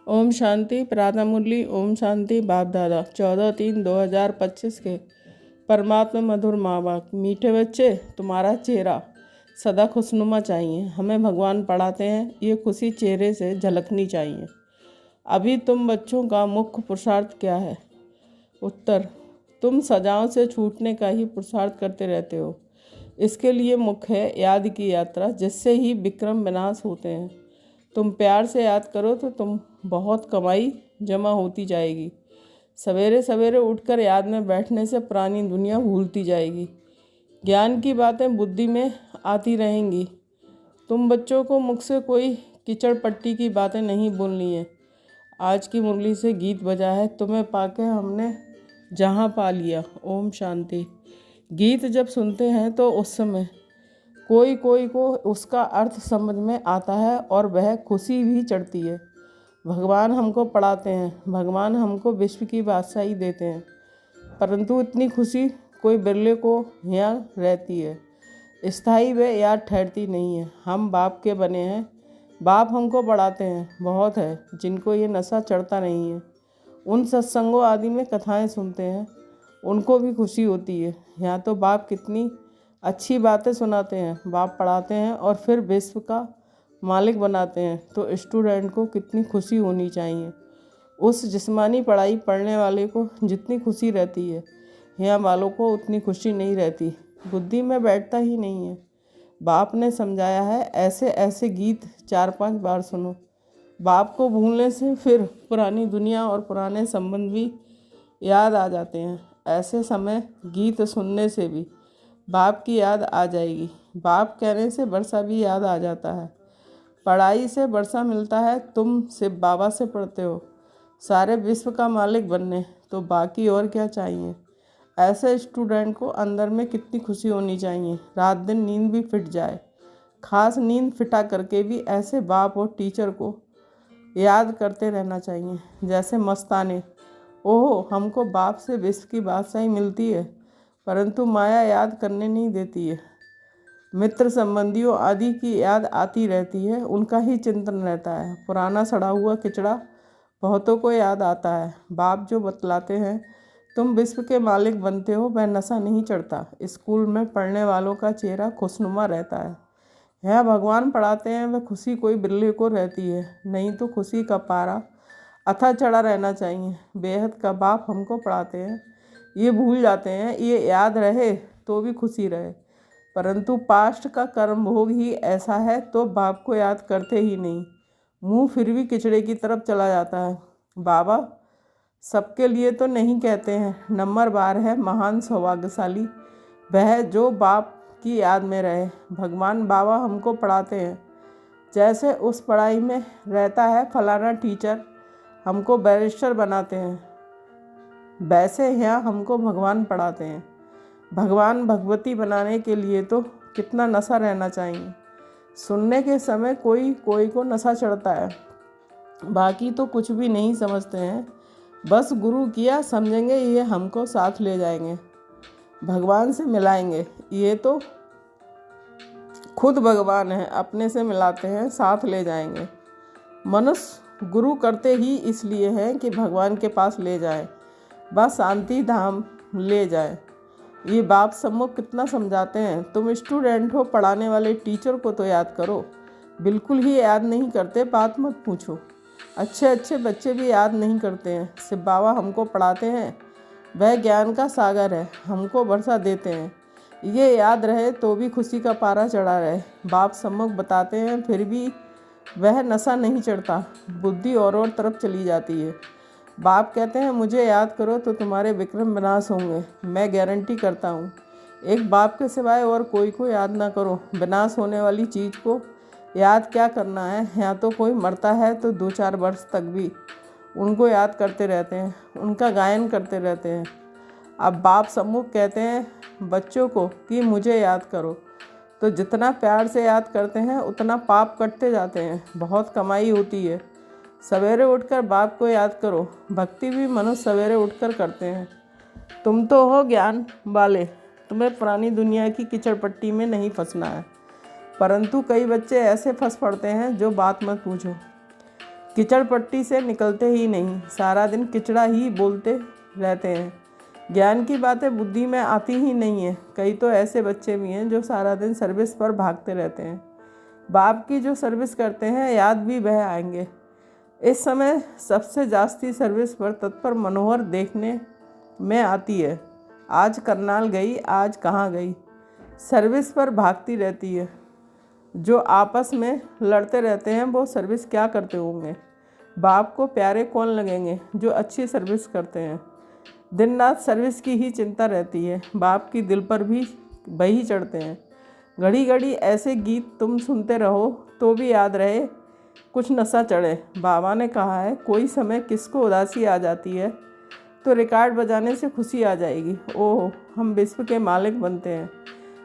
ओम शांति। प्रातः मुरली। ओम शांति। बाप दादा 14/3/2025 के परमात्मा मधुर माँ बाप। मीठे बच्चे, तुम्हारा चेहरा सदा खुशनुमा चाहिए। हमें भगवान पढ़ाते हैं, ये खुशी चेहरे से झलकनी चाहिए। अभी तुम बच्चों का मुख्य पुरुषार्थ क्या है? उत्तर, तुम सजाओं से छूटने का ही पुरुषार्थ करते रहते हो। इसके लिए मुख्य है याद की यात्रा, जिससे ही विक्रम विनाश होते हैं। तुम प्यार से याद करो तो तुम बहुत कमाई जमा होती जाएगी। सवेरे सवेरे उठकर याद में बैठने से पुरानी दुनिया भूलती जाएगी। ज्ञान की बातें बुद्धि में आती रहेंगी। तुम बच्चों को मुख से कोई कीचड़ पट्टी की बातें नहीं बोलनी है। आज की मुरली से गीत बजा है, तुम्हें पाके हमने जहाँ पा लिया। ओम शांति। गीत जब सुनते हैं तो उस समय कोई कोई को उसका अर्थ समझ में आता है और वह खुशी भी चढ़ती है। भगवान हमको पढ़ाते हैं, भगवान हमको विश्व की बादशाही देते हैं, परंतु इतनी खुशी कोई बिरले को यहाँ रहती है। स्थायी व याद ठहरती नहीं है। हम बाप के बने हैं, बाप हमको पढ़ाते हैं। बहुत है जिनको ये नशा चढ़ता नहीं है। उन सत्संगों आदि में कथाएं सुनते हैं, उनको भी खुशी होती है। यहाँ तो बाप कितनी अच्छी बातें सुनाते हैं, बाप पढ़ाते हैं और फिर विश्व का मालिक बनाते हैं, तो स्टूडेंट को कितनी खुशी होनी चाहिए। उस जिस्मानी पढ़ाई पढ़ने वाले को जितनी खुशी रहती है, यहाँ वालों को उतनी खुशी नहीं रहती, बुद्धि में बैठता ही नहीं है। बाप ने समझाया है, ऐसे ऐसे गीत 4-5 बार सुनो। बाप को भूलने से फिर पुरानी दुनिया और पुराने संबंध भी याद आ जाते हैं। ऐसे समय गीत सुनने से भी बाप की याद आ जाएगी। बाप कहने से वर्षा भी याद आ जाता है। पढ़ाई से वर्षा मिलता है, तुम सिर्फ बाबा से पढ़ते हो। सारे विश्व का मालिक बनने तो बाकी और क्या चाहिए। ऐसे स्टूडेंट को अंदर में कितनी खुशी होनी चाहिए, रात दिन नींद भी फिट जाए। खास नींद फिटा करके भी ऐसे बाप और टीचर को याद करते रहना चाहिए, जैसे मस्ताने। ओहो, हमको बाप से विश्व की बादशाही मिलती है, परंतु माया याद करने नहीं देती है। मित्र संबंधियों आदि की याद आती रहती है, उनका ही चिंतन रहता है। पुराना सड़ा हुआ किचड़ा बहुतों को याद आता है। बाप जो बतलाते हैं, तुम विश्व के मालिक बनते हो, वह नशा नहीं चढ़ता। स्कूल में पढ़ने वालों का चेहरा खुशनुमा रहता है। यह भगवान पढ़ाते हैं, वह खुशी कोई बिरले को रहती है, नहीं तो खुशी का पारा अथा चढ़ा रहना चाहिए। बेहद का बाप हमको पढ़ाते हैं, ये भूल जाते हैं, ये याद रहे तो भी खुशी रहे, परंतु पास्ट का कर्म भोग ही ऐसा है तो बाप को याद करते ही नहीं। मुंह फिर भी किचड़े की तरफ चला जाता है। बाबा सबके लिए तो नहीं कहते हैं। नंबर बार है महान सौभाग्यशाली वह जो बाप की याद में रहे। भगवान बाबा हमको पढ़ाते हैं, जैसे उस पढ़ाई में रहता है फलाना टीचर हमको बैरिस्टर बनाते हैं, वैसे यहाँ हमको भगवान पढ़ाते हैं। भगवान भगवती बनाने के लिए तो कितना नशा रहना चाहिए। सुनने के समय कोई कोई को नशा चढ़ता है, बाकी तो कुछ भी नहीं समझते हैं। बस गुरु किया समझेंगे, ये हमको साथ ले जाएंगे, भगवान से मिलाएंगे। ये तो खुद भगवान है, अपने से मिलाते हैं, साथ ले जाएंगे। मनुष्य गुरु करते ही इसलिए हैं कि भगवान के पास ले जाए, बस शांति धाम ले जाए। ये बाप सम्मुख कितना समझाते हैं। तुम स्टूडेंट हो, पढ़ाने वाले टीचर को तो याद करो। बिल्कुल ही याद नहीं करते, बात मत पूछो। अच्छे अच्छे बच्चे भी याद नहीं करते हैं। सिर्फ बाबा हमको पढ़ाते हैं, वह ज्ञान का सागर है, हमको वर्षा देते हैं। ये याद रहे तो भी खुशी का पारा चढ़ा रहे। बाप सम्मुख बताते हैं, फिर भी वह नशा नहीं चढ़ता, बुद्धि और तरफ चली जाती है। बाप कहते हैं, मुझे याद करो तो तुम्हारे विक्रम विनाश होंगे। मैं गारंटी करता हूँ, एक बाप के सिवाय और कोई को याद ना करो। विनाश होने वाली चीज़ को याद क्या करना है। यहाँ तो कोई मरता है तो 2-4 वर्ष तक भी उनको याद करते रहते हैं, उनका गायन करते रहते हैं। अब बाप सम्मुख कहते हैं बच्चों को कि मुझे याद करो, तो जितना प्यार से याद करते हैं उतना पाप कटते जाते हैं, बहुत कमाई होती है। सवेरे उठकर बाप को याद करो। भक्ति भी मनुष्य सवेरे उठकर करते हैं। तुम तो हो ज्ञान वाले, तुम्हें पुरानी दुनिया की कीचड़ पट्टी में नहीं फंसना है, परंतु कई बच्चे ऐसे फंस पड़ते हैं जो बात मत पूछो। कीचड़ पट्टी से निकलते ही नहीं, सारा दिन किचड़ा ही बोलते रहते हैं। ज्ञान की बातें बुद्धि में आती ही नहीं है। कई तो ऐसे बच्चे भी हैं जो सारा दिन सर्विस पर भागते रहते हैं। बाप की जो सर्विस करते हैं याद भी वह आएंगे। इस समय सबसे जास्ती सर्विस पर तत्पर मनोहर देखने में आती है। आज करनाल गई, आज कहाँ गई, सर्विस पर भागती रहती है। जो आपस में लड़ते रहते हैं वो सर्विस क्या करते होंगे। बाप को प्यारे कौन लगेंगे जो अच्छी सर्विस करते हैं। दिन रात सर्विस की ही चिंता रहती है। बाप की दिल पर भी वही चढ़ते हैं। घड़ी घड़ी ऐसे गीत तुम सुनते रहो तो भी याद रहे, कुछ नशा चढ़े। बाबा ने कहा है, कोई समय किसको उदासी आ जाती है तो रिकॉर्ड बजाने से खुशी आ जाएगी। ओह, हम विश्व के मालिक बनते हैं।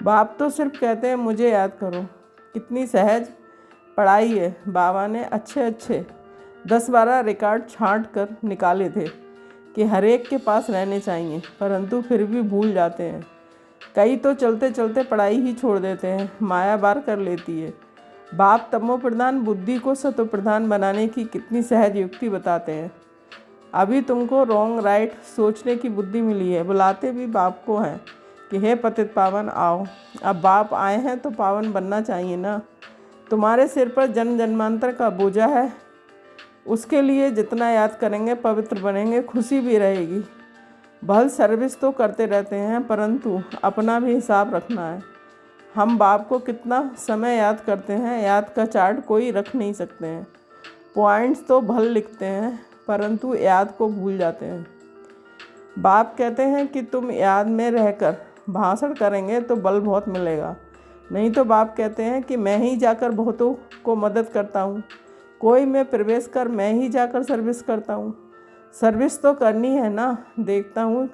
बाप तो सिर्फ कहते हैं मुझे याद करो। कितनी सहज पढ़ाई है। बाबा ने अच्छे 10-12 रिकॉर्ड छांट कर निकाले थे कि हर एक के पास रहने चाहिए, परंतु फिर भी भूल जाते हैं। कई तो चलते चलते पढ़ाई ही छोड़ देते हैं, माया बार कर लेती है। बाप तमो प्रधान बुद्धि को सतो प्रधान बनाने की कितनी सहज युक्ति बताते हैं। अभी तुमको रॉन्ग राइट सोचने की बुद्धि मिली है। बुलाते भी बाप को हैं कि हे पतित पावन आओ। अब बाप आए हैं तो पावन बनना चाहिए ना। तुम्हारे सिर पर जन्म जन्मांतर का बोझा है, उसके लिए जितना याद करेंगे पवित्र बनेंगे, खुशी भी रहेगी। भल सर्विस तो करते रहते हैं, परंतु अपना भी हिसाब रखना है। हम बाप को कितना समय याद करते हैं, याद का चार्ट कोई रख नहीं सकते हैं। पॉइंट्स तो भल लिखते हैं, परंतु याद को भूल जाते हैं। बाप कहते हैं कि तुम याद में रहकर भाषण करेंगे तो बल बहुत मिलेगा। नहीं तो बाप कहते हैं कि मैं ही जाकर बहुतों को मदद करता हूँ, कोई में प्रवेश कर मैं ही जाकर सर्विस करता हूँ। सर्विस तो करनी है ना, देखता हूँ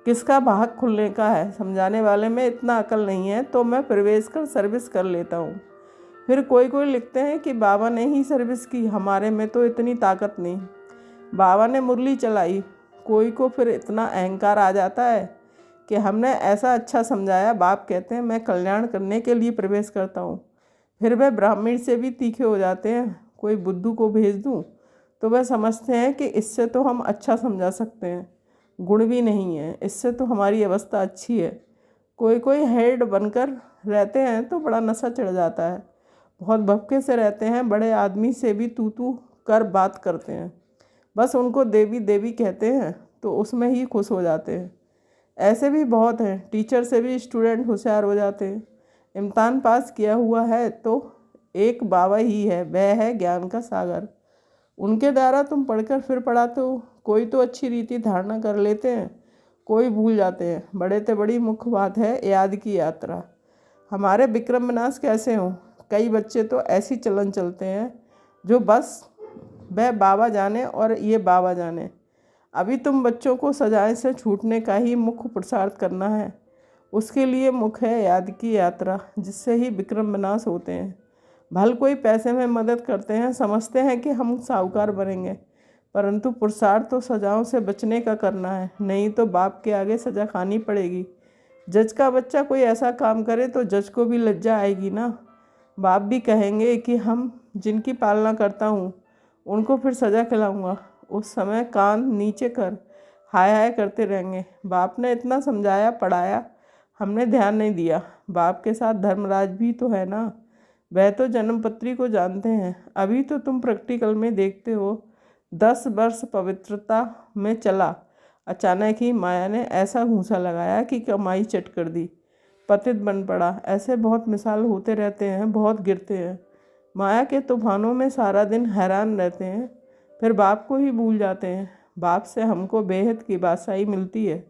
किसका भाग खुलने का है। समझाने वाले में इतना अकल नहीं है तो मैं प्रवेश कर सर्विस कर लेता हूँ। फिर कोई लिखते हैं कि बाबा ने ही सर्विस की, हमारे में तो इतनी ताकत नहीं। बाबा ने मुरली चलाई, कोई को फिर इतना अहंकार आ जाता है कि हमने ऐसा अच्छा समझाया। बाप कहते हैं मैं कल्याण करने के लिए प्रवेश करता हूँ। फिर वह ब्राह्मण से भी तीखे हो जाते हैं। कोई बुद्धू को भेज दूँ तो वह समझते हैं कि इससे तो हम अच्छा समझा सकते हैं, गुण भी नहीं है, इससे तो हमारी अवस्था अच्छी है। कोई हेड बनकर रहते हैं तो बड़ा नशा चढ़ जाता है। बहुत भक्के से रहते हैं, बड़े आदमी से भी तू कर बात करते हैं। बस उनको देवी देवी कहते हैं तो उसमें ही खुश हो जाते हैं। ऐसे भी बहुत हैं। टीचर से भी स्टूडेंट होशियार हो जाते हैं। इम्तहान पास किया हुआ है तो एक बाबा ही है, वह है ज्ञान का सागर। उनके द्वारा तुम पढ़कर फिर पढ़ाते हो। कोई तो अच्छी रीति धारणा कर लेते हैं, कोई भूल जाते हैं। बड़े से बड़ी मुख्य बात है याद की यात्रा। हमारे विक्रम विनाश कैसे हों। कई बच्चे तो ऐसी चलन चलते हैं जो बस वह बाबा जाने और ये बाबा जाने। अभी तुम बच्चों को सजाए से छूटने का ही मुख्य पुरुषार्थ करना है। उसके लिए मुख्य है याद की यात्रा, जिससे ही विक्रम विनाश होते हैं। भल कोई पैसे में मदद करते हैं, समझते हैं कि हम साहूकार बनेंगे, परंतु पुरुषार्थ तो सजाओं से बचने का करना है, नहीं तो बाप के आगे सजा खानी पड़ेगी। जज का बच्चा कोई ऐसा काम करे तो जज को भी लज्जा आएगी ना। बाप भी कहेंगे कि हम जिनकी पालना करता हूँ उनको फिर सज़ा खिलाऊंगा। उस समय कान नीचे कर हाय हाय करते रहेंगे। बाप ने इतना समझाया पढ़ाया, हमने ध्यान नहीं दिया। बाप के साथ धर्मराज भी तो है ना, वह तो जन्मपत्री को जानते हैं। अभी तो तुम प्रैक्टिकल में देखते हो। 10 वर्ष पवित्रता में चला, अचानक ही माया ने ऐसा घूंसा लगाया कि कमाई चट कर दी, पतित बन पड़ा। ऐसे बहुत मिसाल होते रहते हैं, बहुत गिरते हैं। माया के तूफानों में सारा दिन हैरान रहते हैं, फिर बाप को ही भूल जाते हैं। बाप से हमको बेहद की बादशाही मिलती है।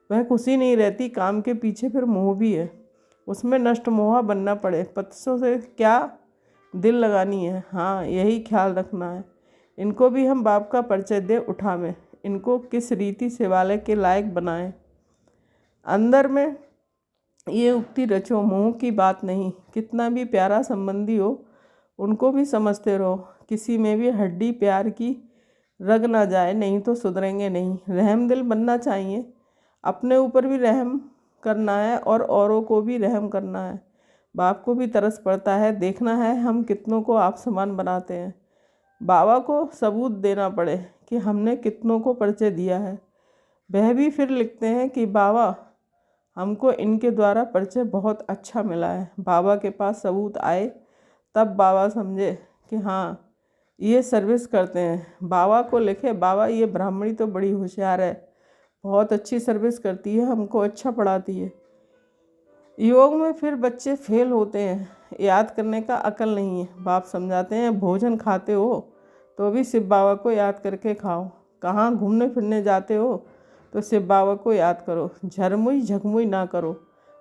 वह खुशी नहीं रहती, काम के पीछे फिर मोह भी है। उसमें नष्ट मोहा बनना पड़े, पत्सों से क्या दिल लगानी है। हाँ, यही ख्याल रखना है। इनको भी हम बाप का परिचय दे उठावें, इनको किस रीति शिवालय के लायक बनाएं। अंदर में ये उक्ति रचो, मोह की बात नहीं। कितना भी प्यारा संबंधी हो उनको भी समझते रहो। किसी में भी हड्डी प्यार की रग ना जाए, नहीं तो सुधरेंगे नहीं। रहम दिल बनना चाहिए, अपने ऊपर भी रहम करना है और औरों को भी रहम करना है। बाप को भी तरस पड़ता है, देखना है हम कितनों को आप समान बनाते हैं। बाबा को सबूत देना पड़े कि हमने कितनों को परिचय दिया है। वह भी फिर लिखते हैं कि बाबा हमको इनके द्वारा परिचय बहुत अच्छा मिला है। बाबा के पास सबूत आए तब बाबा समझे कि हाँ ये सर्विस करते हैं। बाबा को लिखे, बाबा ये ब्राह्मणी तो बड़ी होशियार है, बहुत अच्छी सर्विस करती है, हमको अच्छा पढ़ाती है। योग में फिर बच्चे फेल होते हैं, याद करने का अकल नहीं है। बाप समझाते हैं भोजन खाते हो तो भी शिव बाबा को याद करके खाओ, कहाँ घूमने फिरने जाते हो तो शिव बाबा को याद करो, झरमुई झकमुई ना करो।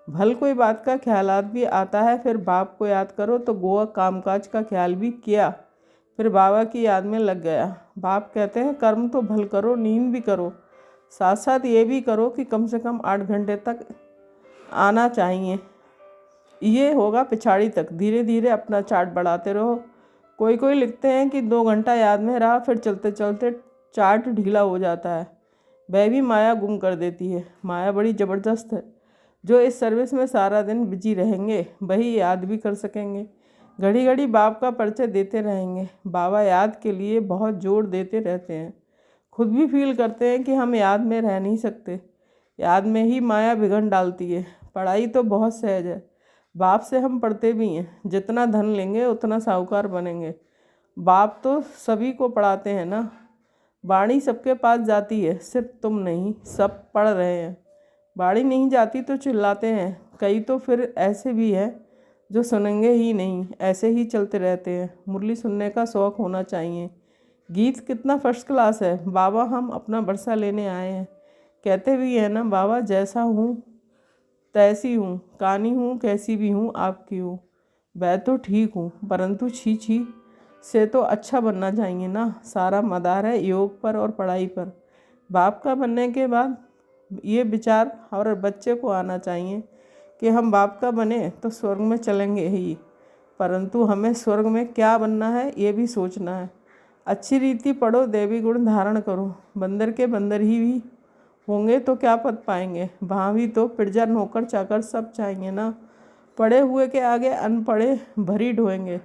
भल कोई बात का ख्यालात भी आता है फिर बाप को याद करो, तो गोवा कामकाज का ख्याल भी किया फिर बाबा की याद में लग गया। बाप कहते हैं कर्म तो भल करो, नींद भी करो, साथ साथ ये भी करो कि कम से कम 8 घंटे तक आना चाहिए। ये होगा पिछाड़ी तक, धीरे धीरे अपना चार्ट बढ़ाते रहो। कोई कोई लिखते हैं कि 2 घंटा याद में रहा फिर चलते चलते चार्ट ढीला हो जाता है। वह भी माया गुम कर देती है। माया बड़ी ज़बरदस्त है। जो इस सर्विस में सारा दिन बिजी रहेंगे वही याद भी कर सकेंगे, घड़ी घड़ी बाप का परिचय देते रहेंगे। बाबा याद के लिए बहुत जोर देते रहते हैं, खुद भी फील करते हैं कि हम याद में रह नहीं सकते, याद में ही माया बिगड़ डालती है। पढ़ाई तो बहुत सहज है, बाप से हम पढ़ते भी हैं, जितना धन लेंगे उतना साहूकार बनेंगे। बाप तो सभी को पढ़ाते हैं ना, बाणी सबके पास जाती है, सिर्फ तुम नहीं, सब पढ़ रहे हैं। बाणी नहीं जाती तो चिल्लाते हैं, कई तो फिर ऐसे भी हैं जो सुनेंगे ही नहीं, ऐसे ही चलते रहते हैं। मुरली सुनने का शौक़ होना चाहिए। गीत कितना फर्स्ट क्लास है। बाबा हम अपना बरसा लेने आए हैं, कहते भी हैं ना बाबा जैसा हूँ तैसी हूँ, कानी हूँ कैसी भी हूँ आपकी हूँ। मैं तो ठीक हूँ परंतु छी छी से तो अच्छा बनना चाहिए ना। सारा मदार है योग पर और पढ़ाई पर। बाप का बनने के बाद ये विचार और बच्चे को आना चाहिए कि हम बाप का बने तो स्वर्ग में चलेंगे ही, परंतु हमें स्वर्ग में क्या बनना है ये भी सोचना है। अच्छी रीति पढ़ो, देवी गुण धारण करो। बंदर के बंदर ही भी होंगे तो क्या पद पाएंगे, वहाँ भी तो प्रजा नौकर चाकर सब चाहिए ना। पढ़े हुए के आगे अनपढ़े भरी ढोएंगे,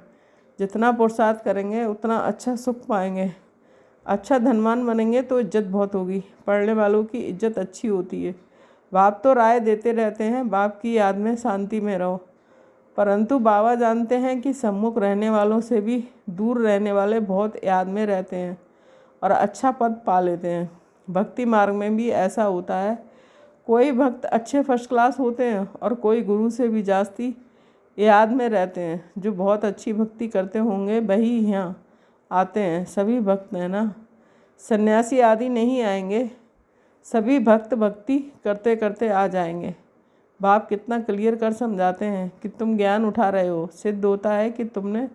जितना पुरुषार्थ करेंगे उतना अच्छा सुख पाएंगे। अच्छा धनवान बनेंगे तो इज्जत बहुत होगी, पढ़ने वालों की इज्जत अच्छी होती है। बाप तो राय देते रहते हैं बाप की याद में शांति में रहो, परंतु बाबा जानते हैं कि सम्मुख रहने वालों से भी दूर रहने वाले बहुत याद में रहते हैं और अच्छा पद पा लेते हैं। भक्ति मार्ग में भी ऐसा होता है, कोई भक्त अच्छे फर्स्ट क्लास होते हैं और कोई गुरु से भी जास्ती याद में रहते हैं। जो बहुत अच्छी भक्ति करते होंगे वही यहाँ आते हैं। सभी भक्त हैं ना, सन्यासी आदि नहीं आएंगे, सभी भक्त भक्ति करते करते आ जाएंगे। बाप कितना क्लियर कर समझाते हैं कि तुम ज्ञान उठा रहे हो, सिद्ध होता है कि तुमने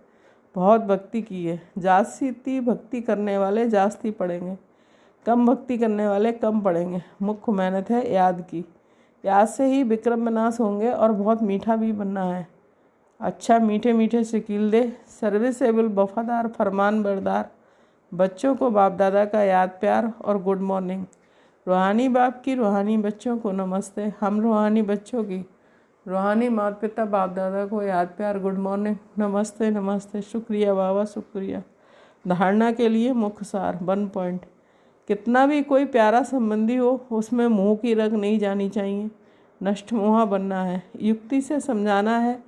बहुत भक्ति की है। जास्ती भक्ति करने वाले जास्ती पढ़ेंगे, कम भक्ति करने वाले कम पढ़ेंगे। मुख्य मेहनत है याद की, याद से ही विक्रम विनाश होंगे और बहुत मीठा भी बनना है। अच्छा मीठे मीठे शकील दे, सर्विसेबल वफादार फरमान बरदार बच्चों को बाप दादा का याद प्यार और गुड मॉर्निंग। रूहानी बाप की रूहानी बच्चों को नमस्ते। हम रूहानी बच्चों की रूहानी माता पिता बाप दादा को याद प्यार गुड मॉर्निंग, नमस्ते नमस्ते। शुक्रिया बाबा शुक्रिया। धारणा के लिए मुख्य सार 1 पॉइंट। कितना भी कोई प्यारा संबंधी हो उसमें मोह की रग नहीं जानी चाहिए, नष्ट मोहा बनना है। युक्ति से समझाना है,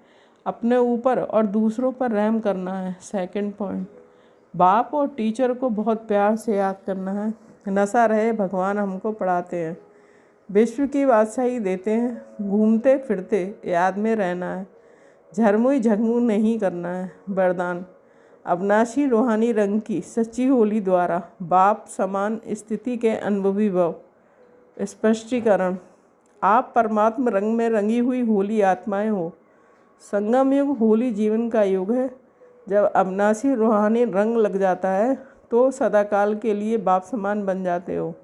अपने ऊपर और दूसरों पर रहम करना है। 2 पॉइंट, बाप और टीचर को बहुत प्यार से याद करना है। नशा रहे भगवान हमको पढ़ाते हैं, विश्व की बादशाही देते हैं, घूमते फिरते याद में रहना है, झरमुई झगमू नहीं करना है। वरदान अविनाशी रूहानी रंग की सच्ची होली द्वारा बाप समान स्थिति के अनुभवी भव। स्पष्टीकरण, आप परमात्मा रंग में रंगी हुई होली आत्माएं हो। संगम युग होली जीवन का युग है। जब अविनाशी रूहानी रंग लग जाता है तो सदाकाल के लिए बाप समान बन जाते हो।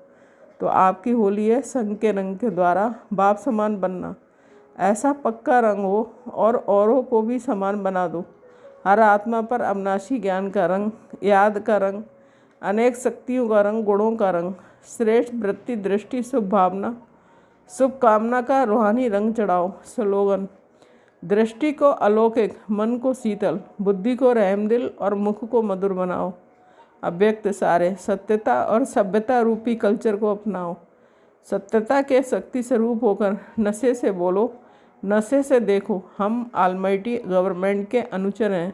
तो आपकी होली है संग के रंग के द्वारा बाप समान बनना। ऐसा पक्का रंग हो और औरों को भी समान बना दो। हर आत्मा पर अविनाशी ज्ञान का रंग, याद का रंग, अनेक शक्तियों का रंग, गुणों का रंग, श्रेष्ठ वृत्ति दृष्टि शुभ भावना शुभ कामना का रूहानी रंग चढ़ाओ। स्लोगन, दृष्टि को अलौकिक, मन को शीतल, बुद्धि को रहमदिल और मुख को मधुर बनाओ। अव्यक्त सारे। सत्यता और सभ्यता रूपी कल्चर को अपनाओ। सत्यता के शक्ति स्वरूप होकर नशे से बोलो, नशे से देखो। हम ऑलमाइटी गवर्नमेंट के अनुचर हैं।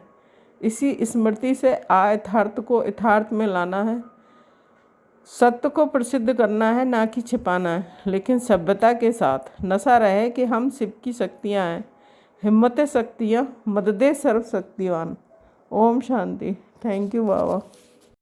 इसी स्मृति से यथार्थ को यथार्थ में लाना है, सत्य को प्रसिद्ध करना है, ना कि छिपाना है, लेकिन सभ्यता के साथ। नशा रहे कि हम शिव की शक्तियाँ हैं, हिम्मत शक्तियाँ, मददे सर्व शक्तिवान। Om Shanti. Thank you Baba.